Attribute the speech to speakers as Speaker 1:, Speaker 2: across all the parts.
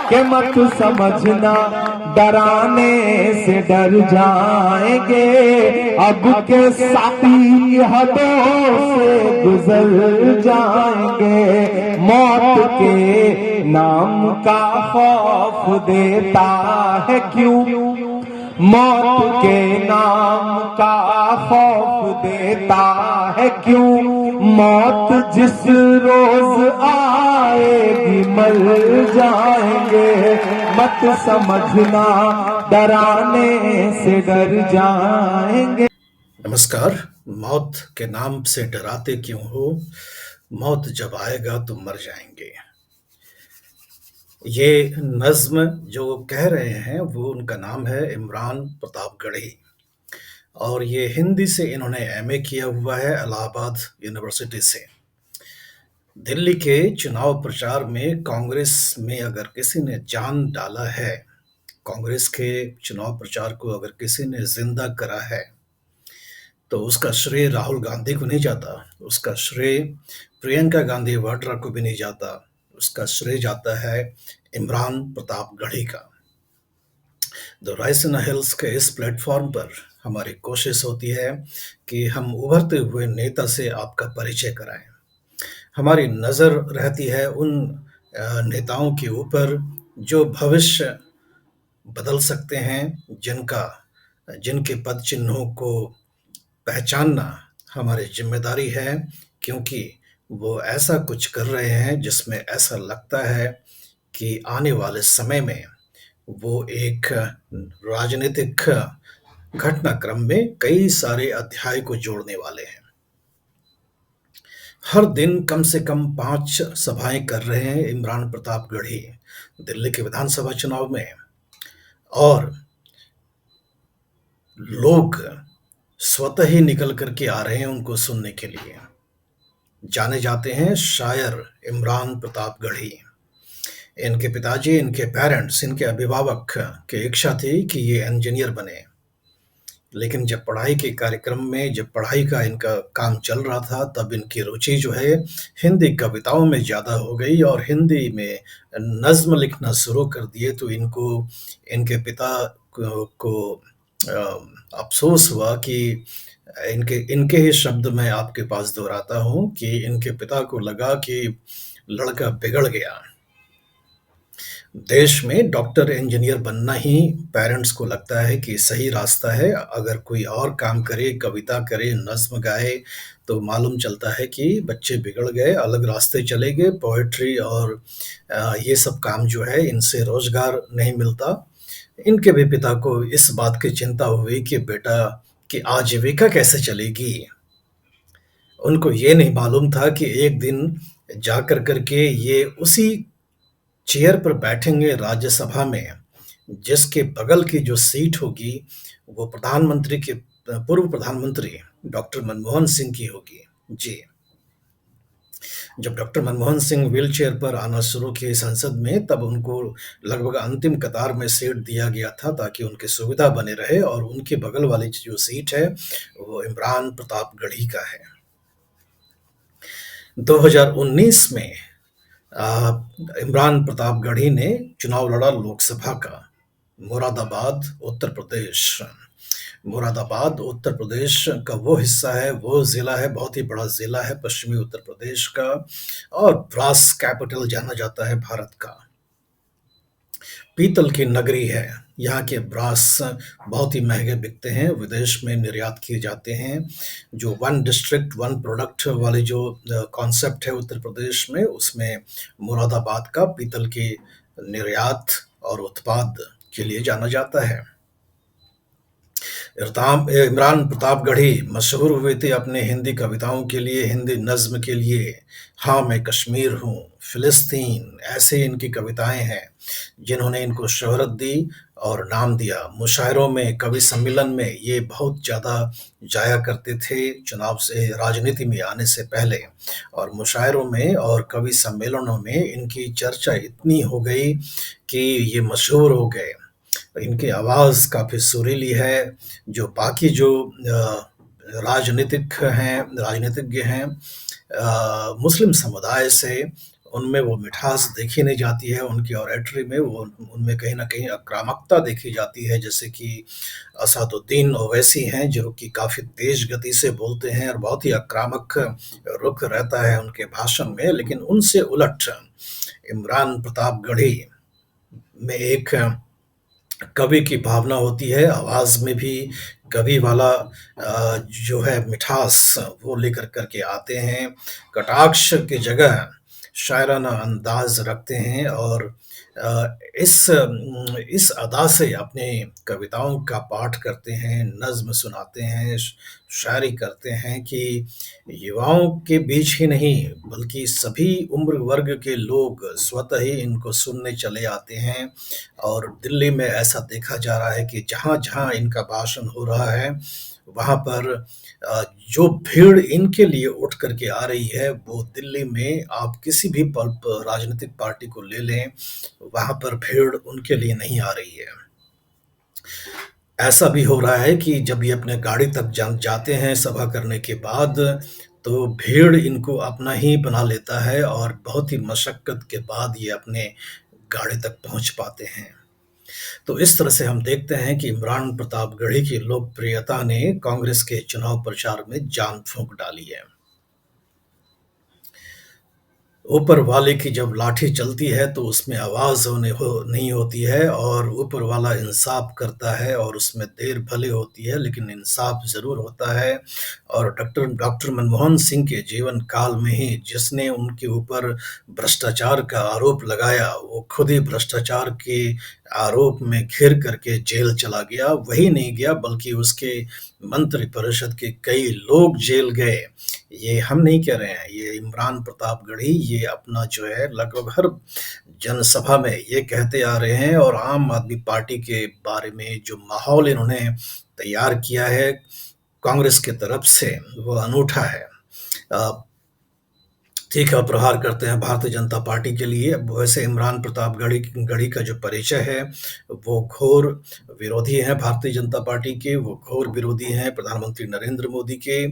Speaker 1: कि मत समझना डराने से डर जाएंगे, अब के साथी हदों से गुजर जाएंगे। मौत के नाम का खौफ देता है क्यों, मौत के नाम का खौफ देता है क्यों, मौत जिस रोज आएगी मर जाएंगे। मत समझना डराने से डर जाएंगे।
Speaker 2: नमस्कार। मौत के नाम से डराते क्यों हो, मौत जब आएगा तो मर जाएंगे। ये नज्म जो कह रहे हैं वो उनका नाम है इमरान प्रतापगढ़ी, और ये हिंदी से इन्होंने एमए किया हुआ है इलाहाबाद यूनिवर्सिटी से। दिल्ली के चुनाव प्रचार में कांग्रेस में अगर किसी ने जान डाला है, कांग्रेस के चुनाव प्रचार को अगर किसी ने जिंदा करा है, तो उसका श्रेय राहुल गांधी को नहीं जाता, उसका श्रेय प्रियंका गांधी वाड्रा को भी नहीं जाता, उसका श्रेय जाता है इमरान प्रतापगढ़ी का। द राइसिना हिल्स के इस प्लेटफॉर्म पर हमारी कोशिश होती है कि हम उभरते हुए नेता से आपका परिचय कराएं। हमारी नज़र रहती है उन नेताओं के ऊपर जो भविष्य बदल सकते हैं, जिनके पद चिन्हों को पहचानना हमारी जिम्मेदारी है, क्योंकि वो ऐसा कुछ कर रहे हैं जिसमें ऐसा लगता है कि आने वाले समय में वो एक राजनीतिक घटनाक्रम में कई सारे अध्याय को जोड़ने वाले हैं। हर दिन कम से कम 5 सभाएं कर रहे हैं इमरान प्रतापगढ़ी दिल्ली के विधानसभा चुनाव में, और लोग स्वतः ही निकल करके आ रहे हैं उनको सुनने के लिए। जाने जाते हैं शायर इमरान प्रतापगढ़ी। इनके पिताजी, इनके पेरेंट्स, इनके अभिभावक की इच्छा थी कि ये इंजीनियर बने, लेकिन जब पढ़ाई के कार्यक्रम में, जब पढ़ाई का इनका काम चल रहा था, तब इनकी रुचि जो है हिंदी कविताओं में ज़्यादा हो गई और हिंदी में नज़्म लिखना शुरू कर दिए। तो इनके पिता को अफसोस हुआ कि इनके ही शब्द मैं आपके पास दोहराता हूँ कि इनके पिता को लगा कि लड़का बिगड़ गया। देश में डॉक्टर, इंजीनियर बनना ही पेरेंट्स को लगता है कि सही रास्ता है। अगर कोई और काम करे, कविता करे, नज़्म गाए, तो मालूम चलता है कि बच्चे बिगड़ गए, अलग रास्ते चले गए। पोएट्री और ये सब काम जो है, इनसे रोजगार नहीं मिलता। इनके भी पिता को इस बात की चिंता हुई कि बेटा की आजीविका कैसे चलेगी। उनको ये नहीं मालूम था कि एक दिन जाकर करके ये उसी चेयर पर बैठेंगे राज्यसभा में, जिसके बगल की जो सीट होगी वो पूर्व प्रधानमंत्री डॉक्टर मनमोहन सिंह की होगी। जी, जब doctor Manmohan Singh wheel chair पर आना शुरू किए संसद में, तब उनको लगभग अंतिम कतार में सीट दिया गया था ताकि उनकी सुविधा बने रहे, और उनके बगल वाली जो सीट है वो इमरान प्रतापगढ़ी का है। 2019 में इमरान प्रतापगढ़ी ने चुनाव लड़ा लोकसभा का, मुरादाबाद उत्तर प्रदेश। मुरादाबाद उत्तर प्रदेश का वो हिस्सा है, वो ज़िला है, बहुत ही बड़ा ज़िला है पश्चिमी उत्तर प्रदेश का, और ब्रास कैपिटल जाना जाता है भारत का। पीतल की नगरी है, यहाँ के ब्रास बहुत ही महंगे बिकते हैं, विदेश में निर्यात किए जाते हैं। जो वन डिस्ट्रिक्ट वन प्रोडक्ट वाली जो कॉन्सेप्ट है उत्तर प्रदेश में, उसमें मुरादाबाद का पीतल की निर्यात और उत्पाद के लिए जाना जाता है। इमरान प्रतापगढ़ी मशहूर हुए थे अपने हिंदी कविताओं के लिए, हिंदी नज्म के लिए। हाँ मैं कश्मीर हूँ, फिलिस्तीन, ऐसे इनकी कविताएं हैं जिन्होंने इनको शोहरत दी और नाम दिया। मुशायरों में, कवि सम्मेलन में ये बहुत ज़्यादा जाया करते थे चुनाव से, राजनीति में आने से पहले, और मुशायरों में और कवि सम्मेलनों में इनकी चर्चा इतनी हो गई कि ये मशहूर हो गए। इनकी आवाज़ काफ़ी सुरीली है। जो बाकी जो राजनीतिज्ञ हैं मुस्लिम समुदाय से, उनमें वो मिठास देखी नहीं जाती है, उनकी ऑरेटरी में वो उनमें कहीं न कहीं आक्रामकता देखी जाती है, जैसे कि असदुद्दीन ओवैसी हैं, जो कि काफ़ी तेज़ गति से बोलते हैं और बहुत ही आक्रामक रुख रहता है उनके भाषण में। लेकिन उनसे उलट इमरान प्रतापगढ़ी में एक कवि की भावना होती है, आवाज़ में भी कवि वाला जो है मिठास वो लेकर कर के आते हैं, कटाक्ष की जगह शायराना अंदाज़ रखते हैं और इस अदा से अपनी कविताओं का पाठ करते हैं, नज़्म सुनाते हैं, शायरी करते हैं कि युवाओं के बीच ही नहीं बल्कि सभी उम्र वर्ग के लोग स्वतः ही इनको सुनने चले आते हैं। और दिल्ली में ऐसा देखा जा रहा है कि जहाँ-जहाँ इनका भाषण हो रहा है, वहाँ पर जो भीड़ इनके लिए उठ कर के आ रही है, वो दिल्ली में आप किसी भी राजनीतिक पार्टी को ले लें, वहाँ पर भीड़ उनके लिए नहीं आ रही है। ऐसा भी हो रहा है कि जब ये अपने गाड़ी तक जाते हैं सभा करने के बाद, तो भीड़ इनको अपना ही बना लेता है और बहुत ही मशक्कत के बाद ये अपने गाड़ी तक पहुँच पाते हैं। तो इस तरह से हम देखते हैं कि इमरान प्रतापगढ़ी की लोकप्रियता ने कांग्रेस के चुनाव प्रचार में जान फूँक डाली है। ऊपर वाले की जब लाठी चलती है तो उसमें आवाज़ नहीं होती है और ऊपर वाला इंसाफ करता है और उसमें देर भले होती है लेकिन इंसाफ ज़रूर होता है। और डॉक्टर मनमोहन सिंह के जीवन काल में ही जिसने उनके ऊपर भ्रष्टाचार का आरोप लगाया, वो खुद ही भ्रष्टाचार के आरोप में घिर करके जेल चला गया। वही नहीं गया बल्कि उसके मंत्रिपरिषद के कई लोग जेल गए। ये हम नहीं कह रहे हैं, ये इमरान प्रतापगढ़ी ये अपना जो है लगभग हर जनसभा में ये कहते आ रहे हैं और आम आदमी पार्टी के बारे में जो माहौल इन्होंने तैयार किया है कांग्रेस की तरफ से वो अनूठा है। तीखा प्रहार करते हैं भारतीय जनता पार्टी के लिए। वैसे इमरान प्रतापगढ़ी का जो परिचय है, वो घोर विरोधी हैं भारतीय जनता पार्टी के, वो घोर विरोधी हैं प्रधानमंत्री नरेंद्र मोदी के।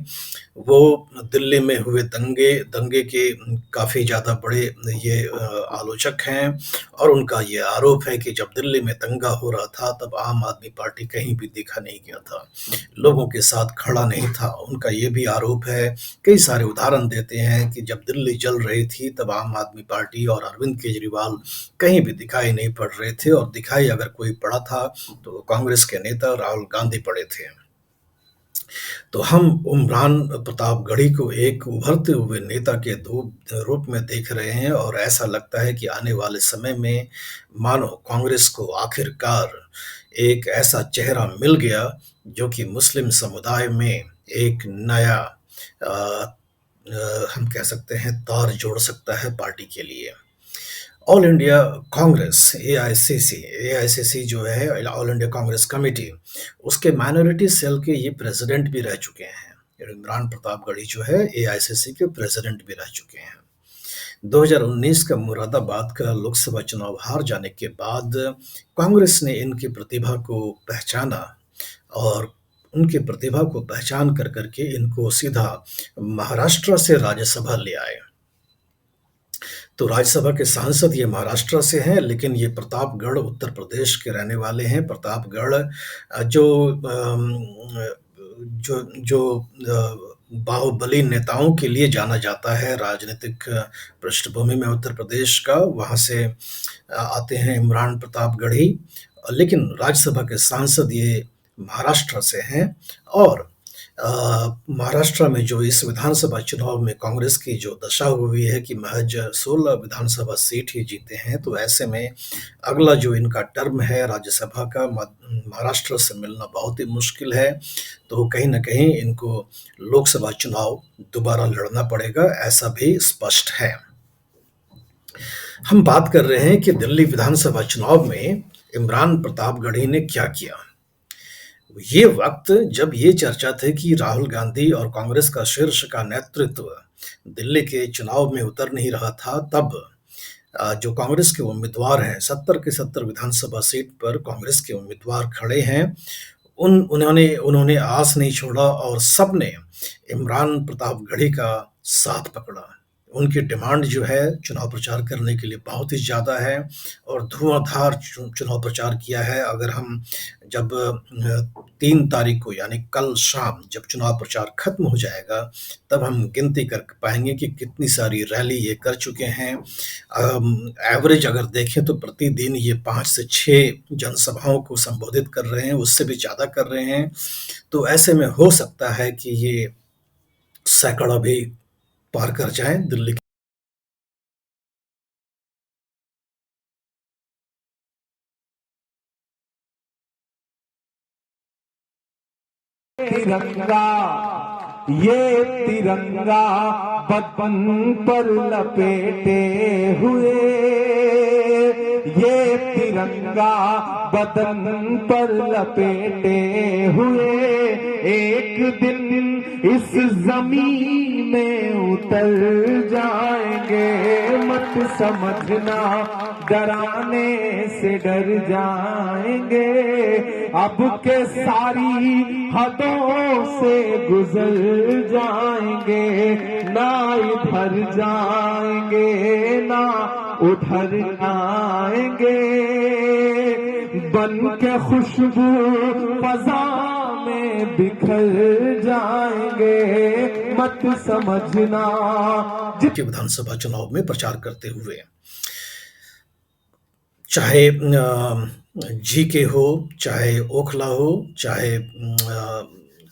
Speaker 2: वो दिल्ली में हुए दंगे के काफ़ी ज़्यादा बड़े ये आलोचक हैं और उनका ये आरोप है कि जब दिल्ली में दंगा हो रहा था, तब आम आदमी पार्टी कहीं भी देखा नहीं गया था, लोगों के साथ खड़ा नहीं था। उनका ये भी आरोप है, कई सारे उदाहरण देते हैं कि जब दिल्ली जल रही थी तब आम आदमी पार्टी और अरविंद केजरीवाल कहीं भी दिखाई नहीं पड़ रहे थे और दिखाई अगर कोई पड़ा था तो कांग्रेस के नेता राहुल गांधी पड़े थे। तो हम इमरान प्रतापगढ़ी को एक उभरते हुए नेता के रूप में देख रहे हैं और ऐसा लगता है कि आने वाले समय में मानो कांग्रेस को आखिरकार एक ऐसा चेहरा मिल गया जो कि मुस्लिम समुदाय में एक नया हम कह सकते हैं तार जोड़ सकता है पार्टी के लिए। ऑल इंडिया कांग्रेस एआईसीसी जो है ऑल इंडिया कांग्रेस कमेटी, उसके माइनॉरिटी सेल के ये प्रेसिडेंट भी रह चुके हैं। इमरान प्रतापगढ़ी जो है एआईसीसी के प्रेसिडेंट भी रह चुके हैं। 2019 का मुरादाबाद का लोकसभा चुनाव हार जाने के बाद कांग्रेस ने इनकी प्रतिभा को पहचाना और उनकी प्रतिभा को पहचान कर करके इनको सीधा महाराष्ट्र से राज्यसभा ले आए। तो राज्यसभा के सांसद ये महाराष्ट्र से हैं, लेकिन ये प्रतापगढ़ उत्तर प्रदेश के रहने वाले हैं। प्रतापगढ़ जो बाहुबली नेताओं के लिए जाना जाता है राजनीतिक पृष्ठभूमि में उत्तर प्रदेश का, वहाँ से आते हैं इमरान प्रतापगढ़ी। लेकिन राज्यसभा के सांसद ये महाराष्ट्र से हैं और महाराष्ट्र में जो इस विधानसभा चुनाव में कांग्रेस की जो दशा हुई है कि महज 16 विधानसभा सीट ही जीते हैं, तो ऐसे में अगला जो इनका टर्म है राज्यसभा का महाराष्ट्र से मिलना बहुत ही मुश्किल है। तो कहीं न कहीं इनको लोकसभा चुनाव दोबारा लड़ना पड़ेगा, ऐसा भी स्पष्ट है। हम बात कर रहे हैं कि दिल्ली विधानसभा चुनाव में इमरान प्रतापगढ़ी ने क्या किया। ये वक्त जब ये चर्चा थी कि राहुल गांधी और कांग्रेस का शीर्ष का नेतृत्व दिल्ली के चुनाव में उतर नहीं रहा था, तब जो कांग्रेस के उम्मीदवार हैं 70 के 70 विधानसभा सीट पर कांग्रेस के उम्मीदवार खड़े हैं, उन्होंने आस नहीं छोड़ा और सबने इमरान प्रतापगढ़ी का साथ पकड़ा। उनकी डिमांड जो है चुनाव प्रचार करने के लिए बहुत ही ज़्यादा है और धुआँधार चुनाव प्रचार किया है। अगर हम जब 3 तारीख को यानी कल शाम जब चुनाव प्रचार खत्म हो जाएगा, तब हम गिनती कर पाएँगे कि कितनी सारी रैली ये कर चुके हैं। एवरेज अगर देखें तो प्रतिदिन ये 5 से 6 जनसभाओं को संबोधित कर रहे हैं, उससे भी ज़्यादा कर रहे हैं। तो ऐसे में हो सकता है कि ये सैकड़ा भी पार कर जाएँ दिल्ली
Speaker 1: तिरंगा, ये तिरंगा बदन पर लपेटे हुए, ये तिरंगा बदन पर लपेटे हुए एक दिन इस जमीन में उतर जाएंगे। मत समझना डराने से डर जाएंगे, अब के सारी हदों से गुजर जाएंगे। ना इधर जाएंगे ना उधर आएंगे, बन के खुशबू फजा में बिखर जाएंगे। मत समझना
Speaker 2: के विधानसभा चुनाव में प्रचार करते हुए चाहे जीके हो, चाहे ओखला हो, चाहे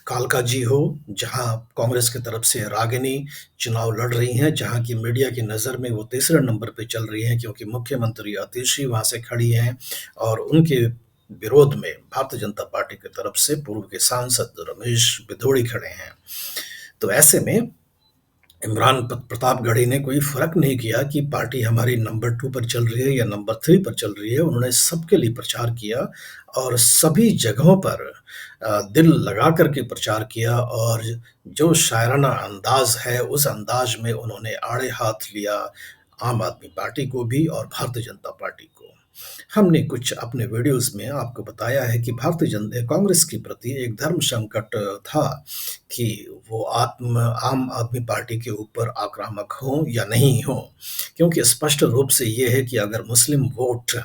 Speaker 2: कालका जी हो, जहां कांग्रेस की तरफ से रागिनी चुनाव लड़ रही हैं, जहां की मीडिया की नज़र में वो तीसरे नंबर पे चल रही हैं क्योंकि मुख्यमंत्री आतिशी वहां से खड़ी हैं और उनके विरोध में भारतीय जनता पार्टी की तरफ से पूर्व के सांसद रमेश बिधोड़ी खड़े हैं। तो ऐसे में इमरान प्रतापगढ़ी ने कोई फ़र्क नहीं किया कि पार्टी हमारी नंबर 2 पर चल रही है या नंबर 3 पर चल रही है। उन्होंने सबके लिए प्रचार किया और सभी जगहों पर दिल लगा कर के प्रचार किया और जो शायराना अंदाज़ है, उस अंदाज़ में उन्होंने आड़े हाथ लिया आम आदमी पार्टी को भी और भारतीय जनता पार्टी को। हमने कुछ अपने वीडियोज़ में आपको बताया है कि कांग्रेस के प्रति एक धर्म संकट था कि वो आम आदमी पार्टी के ऊपर आक्रामक हों या नहीं हों। क्योंकि स्पष्ट रूप से ये है कि अगर मुस्लिम वोट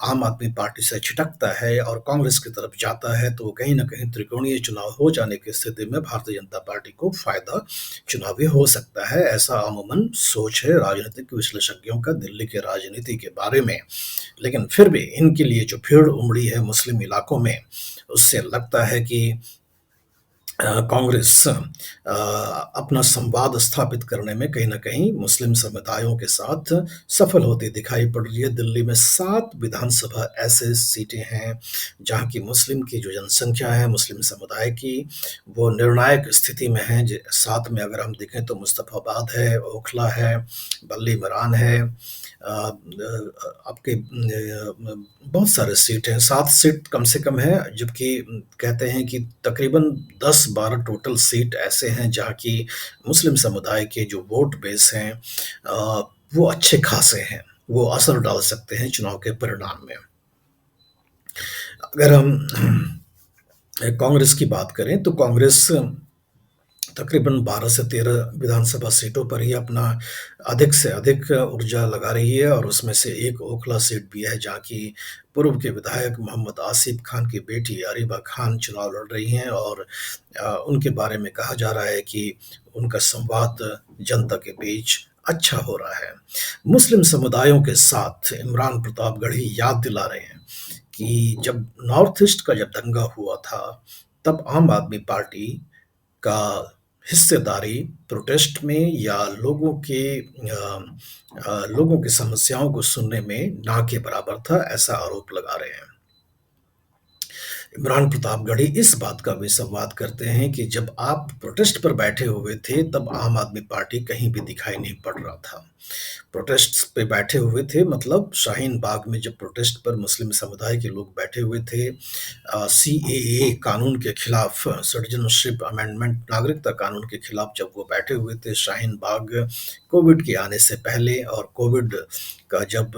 Speaker 2: आम आदमी पार्टी से छिटकता है और कांग्रेस की तरफ जाता है, तो कहीं न कहीं त्रिकोणीय चुनाव हो जाने की स्थिति में भारतीय जनता पार्टी को फ़ायदा चुनावी हो सकता है। ऐसा अमूमन सोच है राजनीतिक विश्लेषज्ञों का दिल्ली की राजनीति के बारे में। लेकिन फिर भी इनके लिए जो भीड़ उमड़ी है मुस्लिम इलाकों में, उससे लगता है कि कांग्रेस अपना संवाद स्थापित करने में कहीं न कहीं मुस्लिम समुदायों के साथ सफल होती दिखाई पड़ रही है। दिल्ली में 7 विधानसभा ऐसे सीटें हैं, जहाँ की मुस्लिम की जो जनसंख्या है, मुस्लिम समुदाय की, वो निर्णायक स्थिति में है। 7 में अगर हम देखें तो मुस्तफ़ाबाद है, ओखला है, बल्ली मरान है, आपके बहुत सारे सीट हैं, 7 सीट कम से कम है, जबकि कहते हैं कि तकरीबन 10-12 टोटल सीट ऐसे हैं जहाँ की मुस्लिम समुदाय के जो वोट बेस हैं वो अच्छे खासे हैं, वो असर डाल सकते हैं चुनाव के परिणाम में। अगर हम कांग्रेस की बात करें तो कांग्रेस तकरीबन 12 से 13 विधानसभा सीटों पर ही अपना अधिक से अधिक ऊर्जा लगा रही है और उसमें से एक ओखला सीट भी है जहाँ की पूर्व के विधायक मोहम्मद आसिफ खान की बेटी अरीबा खान चुनाव लड़ रही हैं और उनके बारे में कहा जा रहा है कि उनका संवाद जनता के बीच अच्छा हो रहा है। मुस्लिम समुदायों के साथ इमरान प्रतापगढ़ी याद दिला रहे हैं कि जब नॉर्थ ईस्ट का जब दंगा हुआ था, तब आम आदमी पार्टी का हिस्सेदारी प्रोटेस्ट में या लोगों की समस्याओं को सुनने में ना के बराबर था, ऐसा आरोप लगा रहे हैं। इमरान प्रतापगढ़ी इस बात का भी संवाद करते हैं कि जब आप प्रोटेस्ट पर बैठे हुए थे, तब आम आदमी पार्टी कहीं भी दिखाई नहीं पड़ रहा था। प्रोटेस्ट पे बैठे हुए थे मतलब शाहीन बाग में जब प्रोटेस्ट पर मुस्लिम समुदाय के लोग बैठे हुए थे, सीएए कानून के खिलाफ, सिटीजनशिप अमेंडमेंट नागरिकता कानून के खिलाफ जब वो बैठे हुए थे शाहीन बाग, कोविड के आने से पहले और कोविड का जब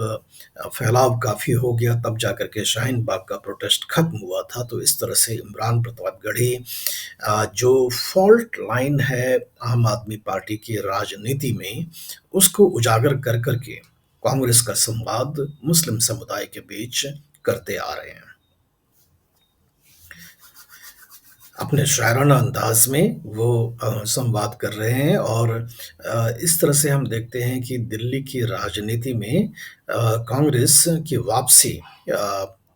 Speaker 2: फैलाव काफ़ी हो गया तब जाकर के शाहीन बाग का प्रोटेस्ट खत्म हुआ था। तो इस तरह से इमरान प्रतापगढ़ी जो फॉल्ट लाइन है आम आदमी पार्टी की राजनीति में, उसको उजागर कर करके कांग्रेस का संवाद मुस्लिम समुदाय के बीच करते आ रहे हैं। अपने शायराना अंदाज में वो संवाद कर रहे हैं और इस तरह से हम देखते हैं कि दिल्ली की राजनीति में कांग्रेस की वापसी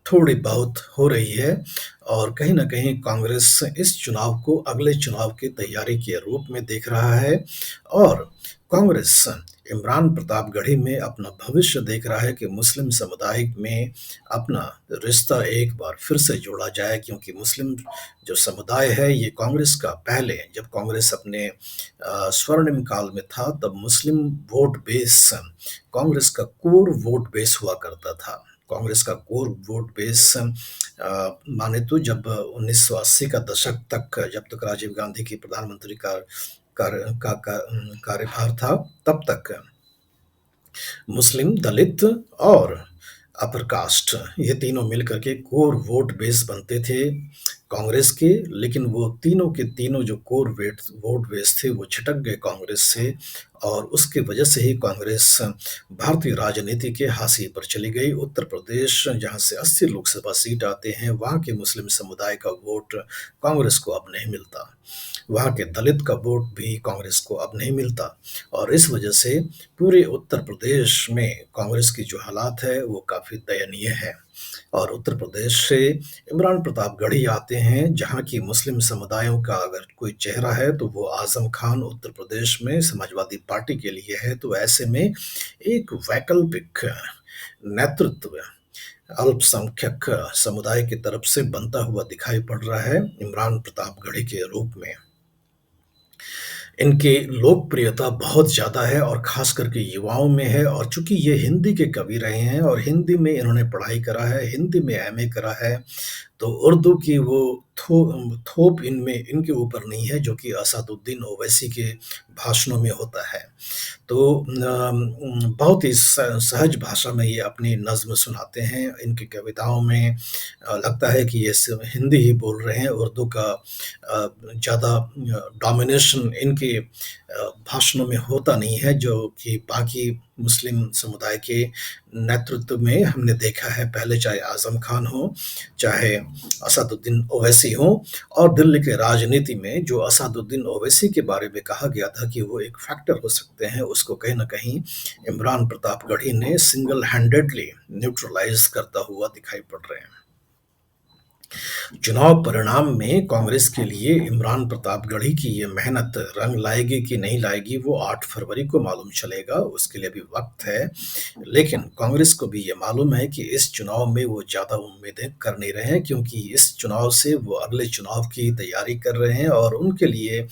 Speaker 2: थोड़ी बहुत हो रही है और कहीं न कहीं कांग्रेस इस चुनाव को अगले चुनाव की तैयारी के रूप में देख रहा है और कांग्रेस इमरान प्रतापगढ़ी में अपना भविष्य देख रहा है कि मुस्लिम समुदाय में अपना रिश्ता एक बार फिर से जोड़ा जाए, क्योंकि मुस्लिम जो समुदाय है ये कांग्रेस का पहले जब कांग्रेस अपने स्वर्णिम काल में था तब मुस्लिम वोट बेस कांग्रेस का कोर वोट बेस हुआ करता था। कांग्रेस का कोर वोट बेस माने तो जब 1980 का दशक तक जब तक राजीव गांधी की प्रधानमंत्री कार्यभार था तब तक मुस्लिम, दलित और अपर कास्ट ये तीनों मिलकर के कोर वोट बेस बनते थे कांग्रेस के, लेकिन वो तीनों के तीनों जो कोर वोट बेस थे वो छिटक गए कांग्रेस से और उसके वजह से ही कांग्रेस भारतीय राजनीति के हाशिए पर चली गई। उत्तर प्रदेश जहां से 80 लोकसभा सीट आते हैं वहां के मुस्लिम समुदाय का वोट कांग्रेस को अब नहीं मिलता, वहाँ के दलित का वोट भी कांग्रेस को अब नहीं मिलता और इस वजह से पूरे उत्तर प्रदेश में कांग्रेस की जो हालात है वो काफ़ी दयनीय है। और उत्तर प्रदेश से इमरान प्रतापगढ़ी आते हैं जहाँ की मुस्लिम समुदायों का अगर कोई चेहरा है तो वो आजम खान उत्तर प्रदेश में समाजवादी पार्टी के लिए है। तो ऐसे में एक वैकल्पिक नेतृत्व अल्पसंख्यक समुदाय की तरफ से बनता हुआ दिखाई पड़ रहा है इमरान प्रतापगढ़ी के रूप में। इनकी लोकप्रियता बहुत ज़्यादा है और ख़ास करके युवाओं में है और चूँकि ये हिंदी के कवि रहे हैं और हिंदी में इन्होंने पढ़ाई करा है, हिंदी में एमए करा है, तो उर्दू की वो थोप इनमें इनके ऊपर नहीं है जो कि असदुद्दीन ओवैसी के भाषणों में होता है। तो बहुत ही सहज भाषा में ये अपनी नज़्म सुनाते हैं। इनकी कविताओं में लगता है कि ये सिर्फ हिंदी ही बोल रहे हैं, उर्दू का ज़्यादा डोमिनेशन इनके भाषणों में होता नहीं है, जो कि बाकी मुस्लिम समुदाय के नेतृत्व में हमने देखा है पहले, चाहे आज़म खान हो, चाहे असदुद्दीन ओवैसी हो। और दिल्ली के राजनीति में जो असदुद्दीन ओवैसी के बारे में कहा गया था कि वो एक फैक्टर हो सकते हैं, उसको कहीं न कहीं इमरान प्रतापगढ़ी ने सिंगल हैंडेडली न्यूट्रलाइज़ करता हुआ दिखाई पड़ रहे हैं। चुनाव परिणाम में कांग्रेस के लिए इमरान प्रतापगढ़ी की ये मेहनत रंग लाएगी कि नहीं लाएगी वो 8 फरवरी को मालूम चलेगा, उसके लिए भी वक्त है। लेकिन कांग्रेस को भी ये मालूम है कि इस चुनाव में वो ज़्यादा उम्मीदें कर नहीं रहे हैं, क्योंकि इस चुनाव से वो अगले चुनाव की तैयारी कर रहे हैं और उनके लिए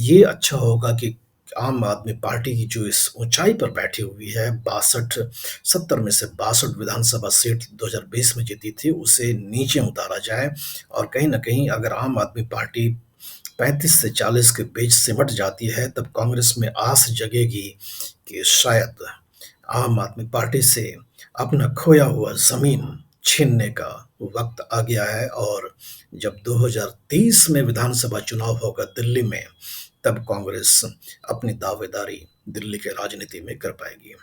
Speaker 2: ये अच्छा होगा कि आम आदमी पार्टी की जो इस ऊंचाई पर बैठी हुई है 70 में से 62 विधानसभा सीट 2020 में जीती थी, उसे नीचे उतारा जाए और कहीं न कहीं अगर आम आदमी पार्टी 35 से 40 के बीच सिमट जाती है तब कांग्रेस में आस जगेगी कि शायद आम आदमी पार्टी से अपना खोया हुआ ज़मीन छीनने का वक्त आ गया है और जब 2030 में विधानसभा चुनाव होगा दिल्ली में तब कांग्रेस अपनी दावेदारी दिल्ली के राजनीति में कर पाएगी।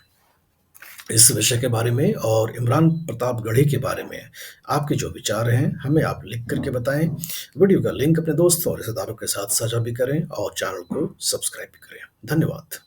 Speaker 2: इस विषय के बारे में और इमरान प्रतापगढ़ी के बारे में आपके जो विचार हैं हमें आप लिख करके बताएं। वीडियो का लिंक अपने दोस्तों और रिश्तेदारों के साथ साझा भी करें और चैनल को सब्सक्राइब भी करें। धन्यवाद।